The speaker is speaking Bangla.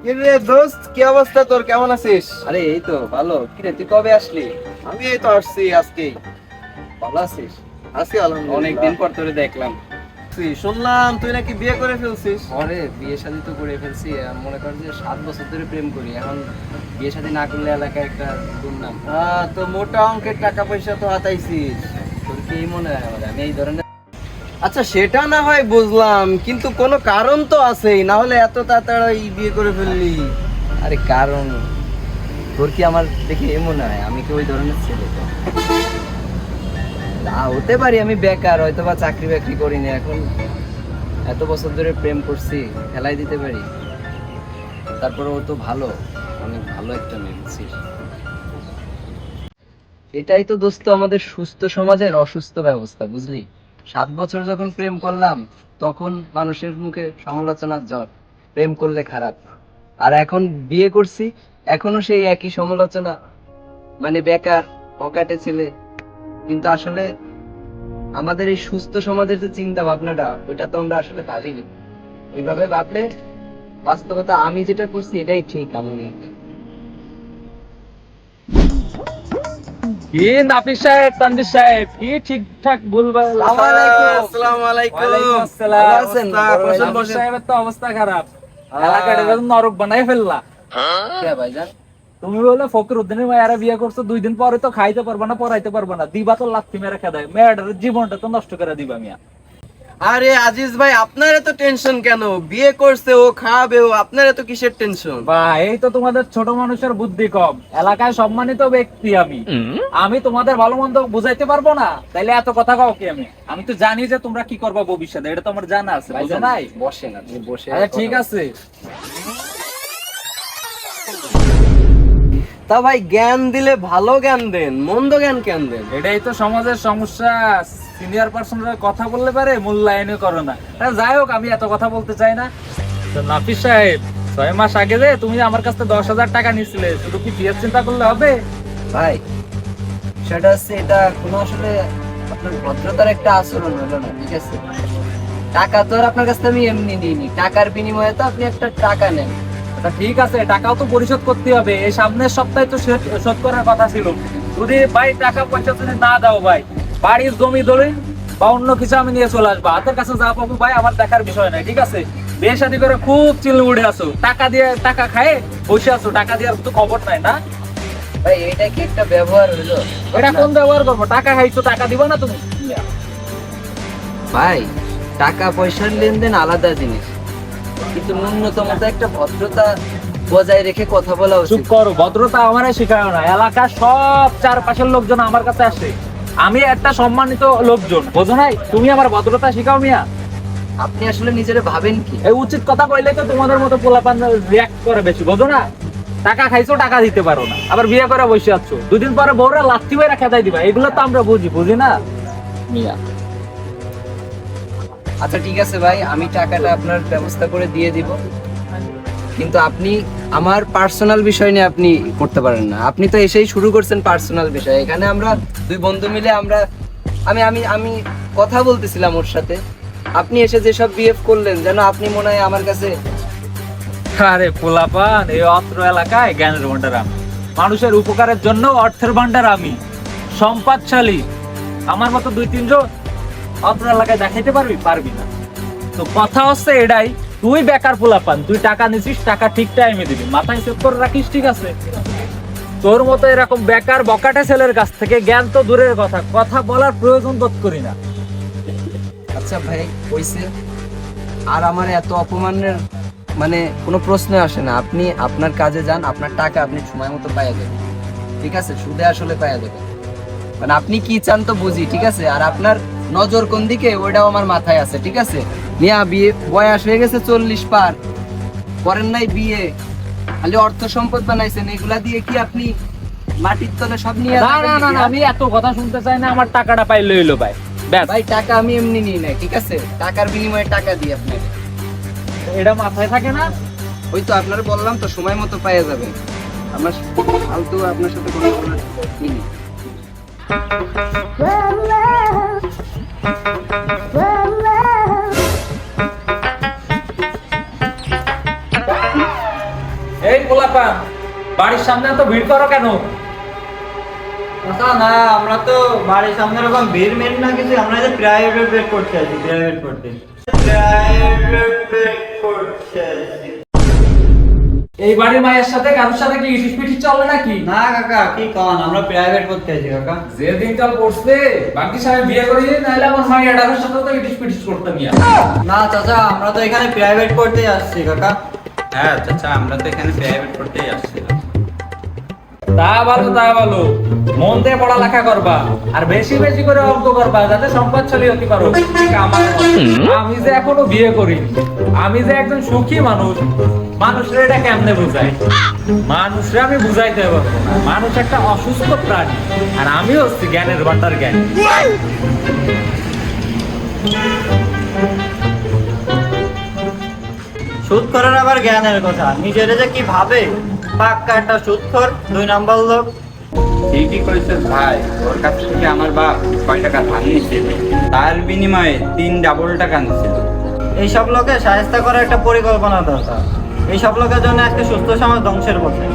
কিরে দোস্ত, কি অবস্থা তোর? কেমন আছিস? আরে এই তো ভালো। কিরে তুই কবে আসলি? আমি এই তো আসছি আজকেই। ভালো আছিস? আছি আলহামদুলিল্লাহ। অনেকদিন পর তোরে দেখলাম। শুনলাম তুই নাকি বিয়ে করে ফেলছিস। আরে বিয়ে শাদী তো করে ফেলছি। মনে কর যে 7 বছর ধরে প্রেম করি, এখন বিয়ে শাদী না করলে এলাকায় একটা দুর্নাম। তো মোটা অঙ্কের টাকা পয়সা তো হাতাইছিস। তোর কি এই মনে হয় আমি এই ধরনের? আচ্ছা সেটা না হয় বুঝলাম, কিন্তু কোনো কারণ তো আছেই, না হলে এত তাড়াতাড়ি বিয়ে করে ফেললি। আরে কারণ তোর কি আমার দেখে এই মনে হয় আমি কি ওই ধরনের ছেলে? না হতে পারি, আমি বেকার, হয়তো বা চাকরি বাকরি করি না এখন। এত বছর ধরে প্রেম করছি, ফেলাই দিতে পারি? তারপরে ও তো ভালো, অনেক ভালো একটা মেয়ে, বুঝছিস? এটাই তো দোস্ত আমাদের সুস্থ সমাজের অসুস্থ ব্যবস্থা, বুঝলি? 7 বছর যখন প্রেম করলাম, তখন মানুষের মুখে সমালোচনার ঝড়, প্রেম করলে খারাপ। আর এখন বিয়ে করছি, এখনো সেই একই সমালোচনা, মানে বেকার, পকেটে ছেলে। কিন্তু আসলে আমাদের এই সুস্থ সমাজের যে চিন্তা ভাবনাটা, ওইটা তো আমরা আসলে ভাবিনি। ওইভাবে ভাবলে বাস্তবতা আমি যেটা করছি এটাই ঠিক। আমি কি নাফিস সাহেব, তানভীর সাহেব, কি ঠিকঠাক ভুলভাল? আসসালামু আলাইকুম। ওয়ালাইকুম ভালো আসসালাম। আছেন? বড় ভাই বসেন, নাফিস বসেন। সাহেবের তো অবস্থা খারাপ, এলাকাটা একদম নরক বানাই ফেললা। কে ভাইজান? তুমি বলে ফকির উদ্দিনের মায়েরা বিয়ে করছো, 2 দিন পরে তো খাইতে পারবা না, পড়াইতে পারবা না, দিবা তো লাথি মেরে খেদায়, মেয়েটার জীবনটা তো নষ্ট করে দিবা মিয়া। আরে আজিজ ভাই, আপনার এত টেনশন কেন? বিয়ে করছে ও, খাবে ও, আপনার এত কিসের টেনশন? ভাই এই তো তোমাদের ছোট মানুষের বুদ্ধি কম। এলাকায় সম্মানিত ব্যক্তি আমি, আমি তোমাদের ভালো মন্দ বুঝাইতে পারবো না, তাইলে এত কথা কও কি? আমি তো জানি যে তোমরা কি করবা ভবিষ্যতে, এটা তো আমার জানা আছে, বুঝো ভাইজান নাই? বসেন, আপনি বসে আচ্ছা ঠিক আছে। তা ভাই জ্ঞান দিলে ভালো জ্ঞান দেন, মন্দ জ্ঞান কেন দেন? এটাই তো সমাজের সমস্যা, সিনিয়র পার্সনরা কথা বললে পারে, মূল্যায়নই করো না। যাই হোক, আমি এত কথা বলতে চাই না। তো নাফিস সাহেব, 6 মাস আগে যে তুমি আমার কাছ থেকে 10,000 টাকা নিছিলে, শুধু কি বিয়ের চিন্তা করলে হবে? ভাই, সেটা হচ্ছে এটা কোনো আসলে আপনার ভদ্রতার একটা আচরণ হলো না, ঠিক আছে? টাকা তো আর আপনার কাছ থেকে আমি এমনি নিইনি, টাকার বিনিময়ে তো আপনি একটা টাকা নেন। আচ্ছা ঠিক আছে, টাকাও তো পরিশোধ করতে হবে, এই সামনের সপ্তাহে তো শোধ করার কথা ছিল। যদি ভাই টাকা পয়সা যদি না দাও ভাই, বাড়ির জমি দলিল বা অন্য কিছু আমি নিয়ে চলে আসবো, হাতের কাছে যা পাবো ভাই আমার দেখার বিষয় নাই, ঠিক আছে? বিয়ে শাদী করে খুব চিল উড়ে আসো, টাকা দিয়ে টাকা খায় বসে আছো, টাকা দেওয়ার তো খবর নাই না? ভাই এটা কি একটা ব্যবহার হলো? এটা কোন ব্যবহার করবো? টাকা খাইছো, টাকা দিবা না তুমি? ভাই, টাকা পয়সার লেনদেন আলাদা জিনিস, কিন্তু ন্যূনতম তো একটা ভদ্রতা বজায় রেখে কথা বলা চুপ উচিত। করো, ভদ্রতা আমারে শেখায় না। এলাকার সব চারপাশের লোকজন আমার কাছে আসে, আমি একটা সম্মানিত লোকজন, বোঝো নাই? তুমি আমার ভদ্রতা শিখাও মিয়া। আপনি আসলে নিজেরে ভাবেন কি? এই উচিত কথা কইলে তো তোমাদের মতো পোলাপান রিয়াক্ট করে বেশি, বোঝো না? টাকা খাইছো, টাকা দিতে পারো না, আবার বিয়ে করে বসে আছো, 2 দিন পরে বউরা লাথি মেরে খেদাই দিবা, এগুলো তো আমরা বুঝি না মিয়া? আচ্ছা ঠিক আছে ভাই, আমি টাকাটা আপনার ব্যবস্থা করে দিয়ে দিব, কিন্তু আপনি আমার পার্সোনাল বিষয় নিয়ে আপনি করতে পারেন না। আপনি তো এসেই শুরু করছেন পার্সোনাল বিষয়। এখানে আমরা 2 বন্ধু মিলে আমি আমি আমি কথা বলতেছিলাম ওর সাথে, আপনি এসে যেসব বিহেভ করলেন, যেন আপনি মনে হয় আমার কাছে। আরে পোলাপান, এই অত্র এলাকায় জ্ঞানের ভান্ডার আমি, মানুষের উপকারের জন্য অর্থের ভান্ডার আমি, সম্পদশালী। আমার মতো 2-3 জন অত্র এলাকায় দেখাইতে পারবি না। তো কথা হচ্ছে এটাই, তুই বেকার পোলাপান, তুই টাকা নিছিস, টাকা ঠিক টাইমে দিবি, মাথায় সেভ করে রাখিস, ঠিক আছে? তোর মতো এরকম বেকার বকাটে ছেলের কাছ থেকে জ্ঞান তো দূরের কথা, কথা বলার প্রয়োজন বোধ করি না। আচ্ছা ভাই হইছে, আর আমার এত অপমানের মানে কোনো প্রশ্ন আসে না। আপনি আপনার কাজে যান, আপনার টাকা আপনি সময় মতো পাইয়া যাবেন, ঠিক আছে? সুদে আসলে পাইয়া যাবেন, মানে আপনি কি চান তো বুঝি, ঠিক আছে? আর আপনার নজর কোন দিকে ওইটাও আমার মাথায় আছে, ঠিক আছে? মিয়া বিয়ে বয়স হয়ে গেছে 40 পার, করেন নাই বিয়ে, খালি অর্থ সম্পদ বানাইছেন, এগুলা দিয়ে কি আপনি মাটির তলে সব নিয়ে না যাবেন না না নাকি? না, আমি এত কথা শুনতে চাই না, আমার টাকাটা পাইলে হইলো ভাই, ব্যাস। ভাই টাকা আমি এমনি নিই না, ঠিক আছে? টাকার বিনিময়ে টাকা দিই আপনাকে। এটা মাথায় থাকে না? ওই তো আপনার বললাম তো, সময় মতো পাইয়া যাবেন। আমার ফালতু আপনার সাথে কোনো বলার ই নেই। পোলাপান, বাড়ির সামনে এত ভিড় করো কেন? চাচা না, আমরা তো বাড়ির সামনে এরকম ভিড় মেন না কিছু, আমরা যে প্রাইভেট বেড করতে আছি, প্রাইভেট করতে এই বাড়ির মায়ের সাথে কারোর সাথে কি ইটিস পিটিস চলে নাকি? না কাকা, কি কন, আমরা প্রাইভেট করতে আছি কাকা। যে দিনকাল পড়ছে বাকি সাহেব বিয়ে করে দিই, নাহলে আমার মায়ের ডাকের সাথে তো ইটিস পিটিস করতাম ইয়া। না চাচা, আমরা তো এখানে প্রাইভেট করতে আসছি কাকা। হ্যাঁ চাচা, আমরা তো এখানে প্রাইভেট করতেই আসছিলাম। তা ভালো মন দিয়ে পড়ালেখা করবা আর বেশি বেশি করে অঙ্ক করবা, যাতে সম্পদশালী হতে পারো। আমার মতো। আমি যে এখনো বিয়ে করিনি, আমি যে একজন সুখী মানুষ, মানুষরা এটা কেমনে বুঝাই? মানুষরা আমি বুঝাইতে পারবো না। মানুষ একটা অসুস্থ প্রাণী, আর আমি হচ্ছি জ্ঞানের ভান্ডার জ্ঞান। সুদখোরের আবার জ্ঞানের কথা, নিজের যে কি ভাবে, পাক্কা একটা সুদখোর, 2 নাম্বার লোক। ঠিকই কইছিস ভাই, ওর কাছ থেকে আমার বাপ কয় টাকা ধার নিয়েছিল, তার বিনিময়ে 3 ডাবল টাকা নিয়েছিল। এইসব লোকে সাহায্য করার একটা পরিকল্পনা দরকার। এইসব লোকের জন্য আজকে সুস্থ সমাজ ধ্বংসের পথে।